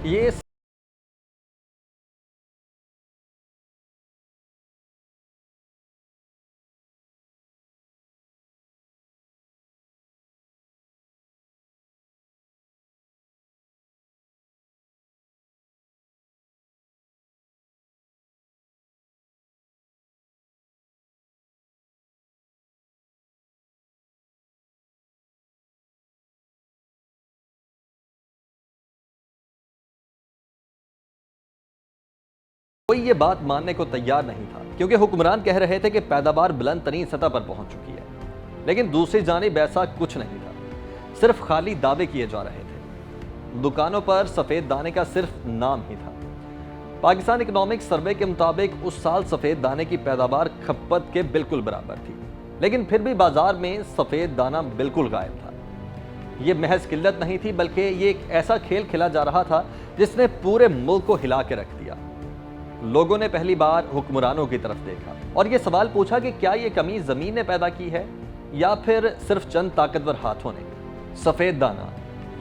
یہ کوئی یہ بات ماننے کو تیار نہیں تھا، کیونکہ حکمران کہہ رہے تھے کہ پیداوار بلند ترین سطح پر پہنچ چکی ہے، لیکن دوسری جانب ایسا کچھ نہیں تھا، صرف خالی دعوے کیے جا رہے تھے۔ دکانوں پر سفید دانے کا صرف نام ہی تھا۔ پاکستان اکنامک سروے کے مطابق اس سال سفید دانے کی پیداوار کھپت کے بالکل برابر تھی، لیکن پھر بھی بازار میں سفید دانہ بالکل غائب تھا۔ یہ محض قلت نہیں تھی، بلکہ یہ ایک ایسا کھیل کھیلا جا رہا تھا جس نے پورے ملک کو ہلا کے رکھ دیا۔ لوگوں نے پہلی بار حکمرانوں کی طرف دیکھا اور یہ سوال پوچھا کہ کیا یہ کمی زمین نے پیدا کی ہے یا پھر صرف چند طاقتور ہاتھوں نے؟ سفید دانہ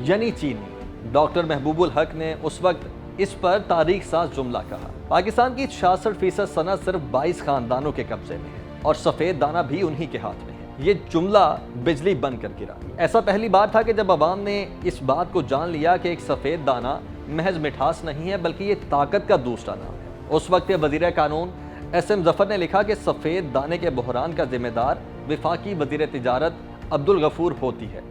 یعنی چینی۔ ڈاکٹر محبوب الحق نے اس وقت اس پر تاریخ ساز جملہ کہا، پاکستان کی 66% صنعت صرف 22 خاندانوں کے قبضے میں ہے اور سفید دانہ بھی انہی کے ہاتھ میں ہے۔ یہ جملہ بجلی بن کر گرا۔ ایسا پہلی بار تھا کہ جب عوام نے اس بات کو جان لیا کہ ایک سفید دانہ محض مٹھاس نہیں ہے بلکہ یہ طاقت کا دوسرا نام ہے۔ اس وقت وزیر قانون ایس ایم ظفر نے لکھا کہ سفید دانے کے بحران کا ذمہ دار وفاقی وزیر تجارت عبدالغفور ہوتی ہے۔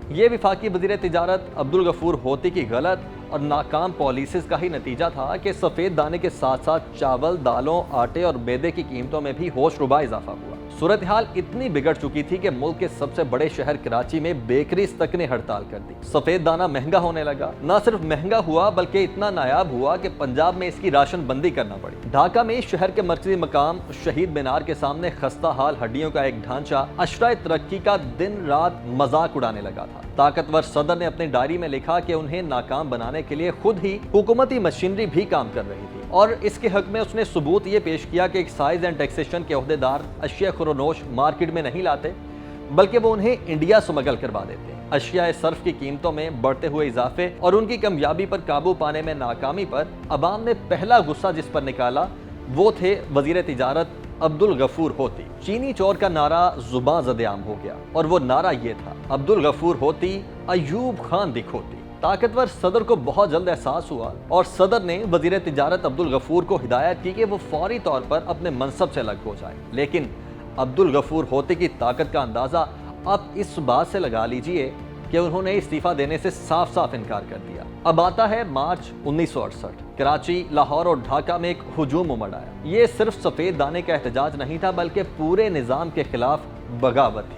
یہ وفاقی وزیر تجارت عبدالغفور ہوتی کی غلط اور ناکام پالیسیز کا ہی نتیجہ تھا کہ سفید دانے کے ساتھ ساتھ چاول، دالوں، آٹے اور میدے کی قیمتوں میں بھی ہوش ربا اضافہ ہوا۔ صورتحال اتنی بگڑ چکی تھی کہ ملک کے سب سے بڑے شہر کراچی میں بیکریز تک نے ہڑتال کر دی۔ سفید دانہ مہنگا ہونے لگا، نہ صرف مہنگا ہوا بلکہ اتنا نایاب ہوا کہ پنجاب میں اس کی راشن بندی کرنا پڑی۔ ڈھاکہ میں شہر کے مرکزی مقام شہید مینار کے سامنے خستہ حال ہڈیوں کا ایک ڈھانچہ اشرائے ترقی کا دن رات مذاق اڑانے لگا تھا۔ طاقتور صدر نے اپنی ڈائری میں لکھا کہ انہیں ناکام بنانے کے لیے خود ہی حکومتی مشینری بھی کام کر رہی تھی، اور اس کے حق میں اس نے ثبوت یہ پیش کیا کہ ایکسائز اینڈ ٹیکسیشن کے عہدیدار اشیاء خورونوش مارکیٹ میں نہیں لاتے بلکہ وہ انہیں انڈیا سمگل کروا دیتے ہیں۔ اشیاء صرف کی قیمتوں میں بڑھتے ہوئے اضافے اور ان کی کامیابی پر قابو پانے میں ناکامی پر عوام نے پہلا غصہ جس پر نکالا وہ تھے وزیر تجارت عبدالغفور ہوتی۔ چینی چور کا نعرہ زباں زد عام ہو گیا اور وہ نعرہ یہ تھا، عبدالغفور ہوتی، ایوب خان دکھوتی۔ طاقتور صدر کو بہت جلد احساس ہوا اور صدر نے وزیر تجارت عبدالغفور کو ہدایت کی کہ وہ فوری طور پر اپنے منصب سے الگ ہو جائے، لیکن عبدالغفور ہوتی کی طاقت کا اندازہ آپ اس بات سے لگا لیجئے کہ انہوں نے استعفیٰ دینے سے صاف صاف انکار کر دیا۔ اب آتا ہے مارچ 1968۔ کراچی، لاہور اور ڈھاکہ میں ایک ہجوم امڑ آیا۔ یہ صرف سفید دانے کا احتجاج نہیں تھا بلکہ پورے نظام کے خلاف بغاوت تھی۔